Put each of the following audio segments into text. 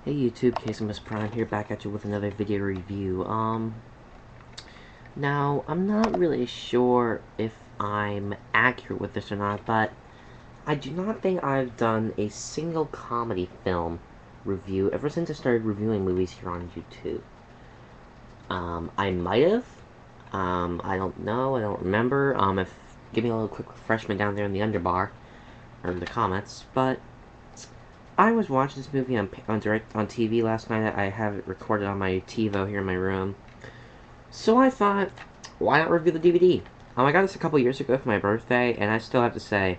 Hey YouTube, Miss Prime here, back at you with another video review. Now, I'm not really sure if I'm accurate with this or not, but I do not think I've done a single comedy film review ever since I started reviewing movies here on YouTube. I might have. I don't know, I don't remember. If give me a little quick refreshment down there in the underbar, or in the comments, but I was watching this movie on TV last night. I have it recorded on my TiVo here in my room. So I thought, why not review the DVD? I got this a couple years ago for my birthday, and I still have to say,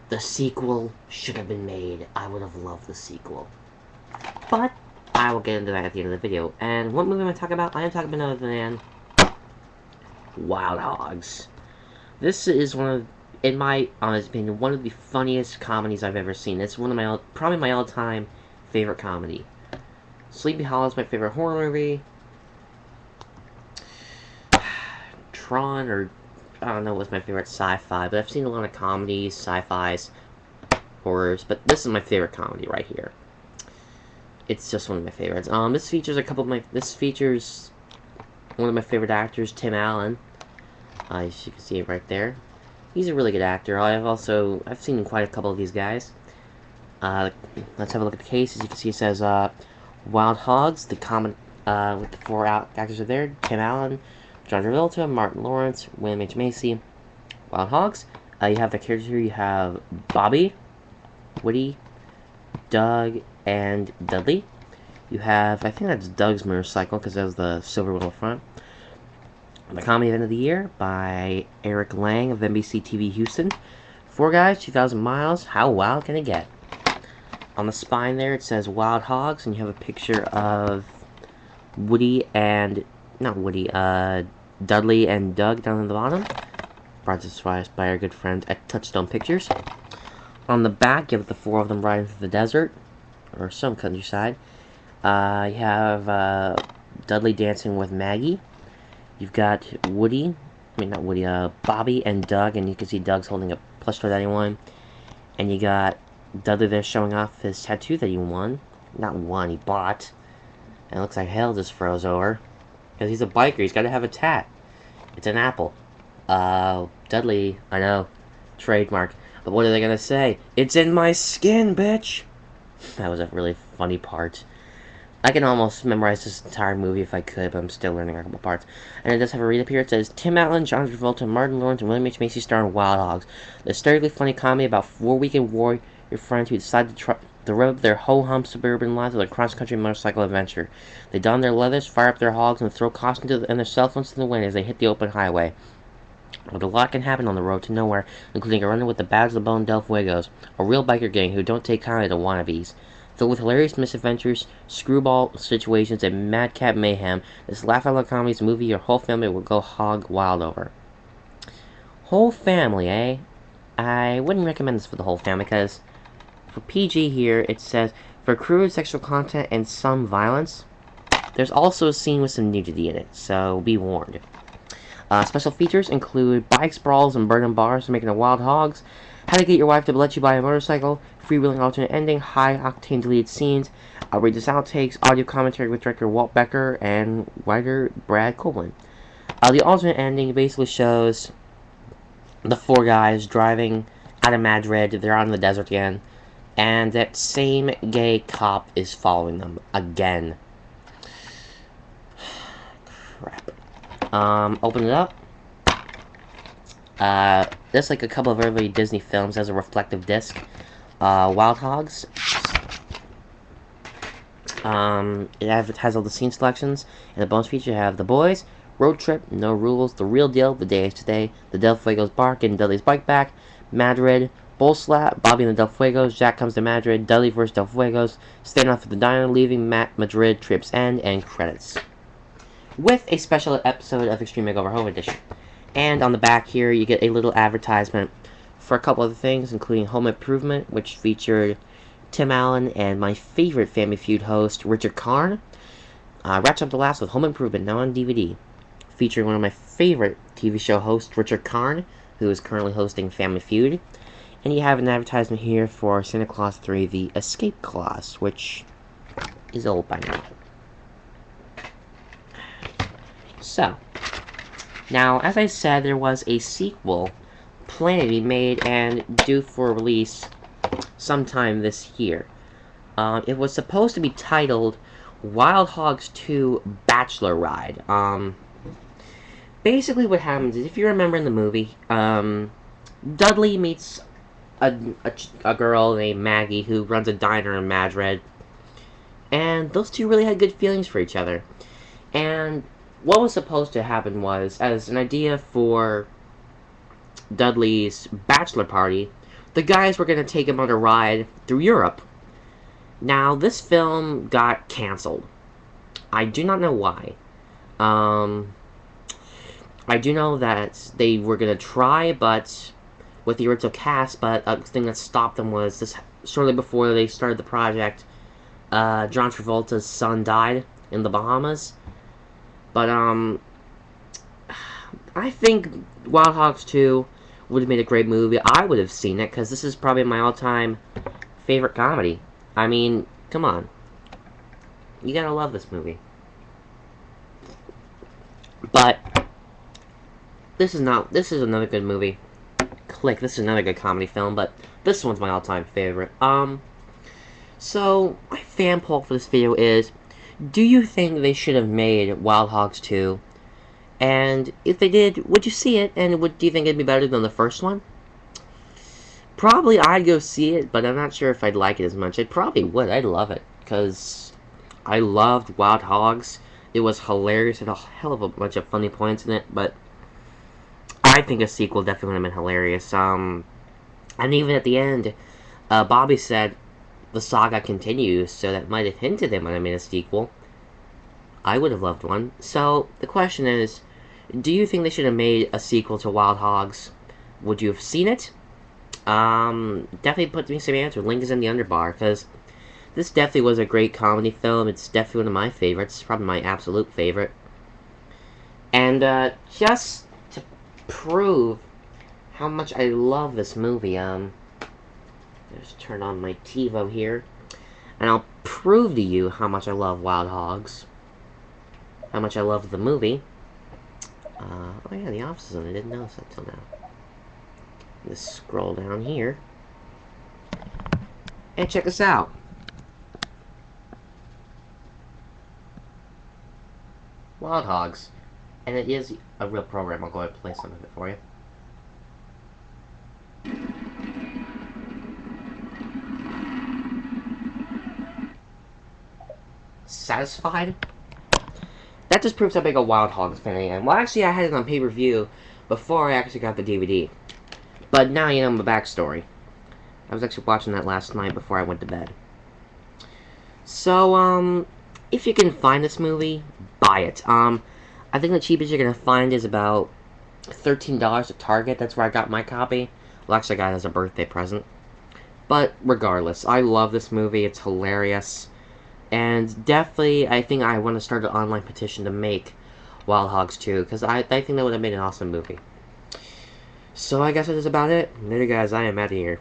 the sequel should have been made. I would have loved the sequel. But I will get into that at the end of the video. And what movie am I talking about? I am talking about none other than Wild Hogs. This is in my honest opinion, one of the funniest comedies I've ever seen. It's one of my probably my all-time favorite comedy. Sleepy Hollow is my favorite horror movie. Tron, or I don't know, was my favorite sci-fi, but I've seen a lot of comedies, sci-fis, horrors, but this is my favorite comedy right here. It's just one of my favorites. This features this features one of my favorite actors, Tim Allen. As you can see right there. He's a really good actor. I've seen quite a couple of these guys. Let's have a look at the case. As you can see, it says Wild Hogs. The common with the four actors are there: Tim Allen, John Travolta, Martin Lawrence, William H. Macy. Wild Hogs. You have the characters here. You have Bobby, Woody, Doug, and Dudley. You have, I think that's Doug's motorcycle because that was the silver one on the front. The Comedy Event of the Year by Eric Lang of NBC TV Houston. Four Guys, 2,000 Miles. How wild can it get? On the spine there, it says Wild Hogs, and you have a picture of Woody and... not Woody, Dudley and Doug down at the bottom. Brought to us by our good friends at Touchstone Pictures. On the back, you have the four of them riding through the desert, or some countryside. You have Dudley dancing with Maggie. You've got Bobby and Doug, and you can see Doug's holding a plush toy that he won. And you got Dudley there showing off his tattoo that he won. Not won, he bought. And it looks like hell just froze over. Because he's a biker, he's got to have a tat. It's an apple. Dudley, I know, trademark. But what are they going to say? It's in my skin, bitch! That was a really funny part. I can almost memorize this entire movie if I could, but I'm still learning a couple parts. And it does have a read up here. It says, Tim Allen, John Travolta, Martin Lawrence, and William H. Macy star in Wild Hogs. The hysterically funny comedy about four weekend warrior friends who decide to rev up their ho-hum suburban lives with a cross-country motorcycle adventure. They don their leathers, fire up their hogs, and throw caution and their cell phones to the wind as they hit the open highway. But a lot can happen on the road to nowhere, including a run-in with the Badge of the Bone Del Fuegos, a real biker gang who don't take kindly to wannabes. Filled with hilarious misadventures, screwball situations, and madcap mayhem, this laugh-out-loud comedy's a movie your whole family will go hog wild over. Whole family, eh? I wouldn't recommend this for the whole family, because for PG here, it says, for crude sexual content and some violence, there's also a scene with some nudity in it, so be warned. Special features include bike sprawls and burning bars making the Wild Hogs, how to get your wife to let you buy a motorcycle, freewheeling alternate ending, high-octane deleted scenes, outrageous outtakes, audio commentary with director Walt Becker and writer Brad Copeland. The alternate ending basically shows the four guys driving out of Madrid. They're out in the desert again, and that same gay cop is following them again. Crap. Open it up. Just like a couple of early Disney films, has a reflective disc. Wild Hogs. It has all the scene selections. And the bonus feature you have The Boys, Road Trip, No Rules, The Real Deal, The Day is Today, The Del Fuegos Bark, Getting Dudley's Bike Back, Madrid, Bull Slap, Bobby and the Del Fuegos, Jack Comes to Madrid, Dudley vs. Del Fuegos, Staying Off at the Diner, Leaving Madrid, Trip's End, and credits. With a special episode of Extreme Makeover Home Edition. And on the back here, you get a little advertisement for a couple other things, including Home Improvement, which featured Tim Allen and my favorite Family Feud host, Richard Karn. Wraps up the last with Home Improvement, now on DVD, featuring one of my favorite TV show hosts, Richard Karn, who is currently hosting Family Feud. And you have an advertisement here for Santa Claus 3, the Escape Clause, which is old by now. So, now, as I said, there was a sequel planned to be made and due for release sometime this year. It was supposed to be titled Wild Hogs 2 Bachelor Ride. Basically what happens is, if you remember in the movie, Dudley meets a girl named Maggie who runs a diner in Madrid, and those two really had good feelings for each other. And what was supposed to happen was, as an idea for Dudley's bachelor party, the guys were going to take him on a ride through Europe. Now, this film got canceled. I do not know why. I do know that they were going to try, but with the original cast, but the thing that stopped them was this. Shortly before they started the project, John Travolta's son died in the Bahamas. But, I think Wild Hogs 2 would have made a great movie. I would have seen it, because this is probably my all-time favorite comedy. I mean, come on. You gotta love this movie. But this is another good movie. Click, this is another good comedy film, but this one's my all-time favorite. So, my fan poll for this video is, do you think they should have made Wild Hogs 2? And if they did, would you see it? And do you think it'd be better than the first one? Probably I'd go see it, but I'm not sure if I'd like it as much. I probably would. I'd love it, because I loved Wild Hogs. It was hilarious. It had a hell of a bunch of funny points in it, but I think a sequel definitely would have been hilarious. And even at the end, Bobby said the saga continues, so that might have hinted they might have made a sequel. I would have loved one. So, the question is, do you think they should have made a sequel to Wild Hogs? Would you have seen it? Definitely put me some answer. Link is in the underbar, because this definitely was a great comedy film. It's definitely one of my favorites. It's probably my absolute favorite. And, just to prove how much I love this movie, just turn on my TiVo here, and I'll prove to you how much I love Wild Hogs. How much I love the movie. Oh yeah, the office is on. I didn't notice that till now. Just scroll down here. And check this out. Wild Hogs. And it is a real program. I'll go ahead and play some of it for you. Satisfied? That just proves how big a Wild Hogs fan I am. Well, actually, I had it on pay-per-view before I actually got the DVD. But now you know my backstory. I was actually watching that last night before I went to bed. So, if you can find this movie, buy it. I think the cheapest you're gonna find is about $13 at Target. That's where I got my copy. Well, actually, I got it as a birthday present. But regardless, I love this movie. It's hilarious. And definitely, I think I want to start an online petition to make Wild Hogs 2, because I think that would have made an awesome movie. So I guess that is about it. Later, guys. I am out of here.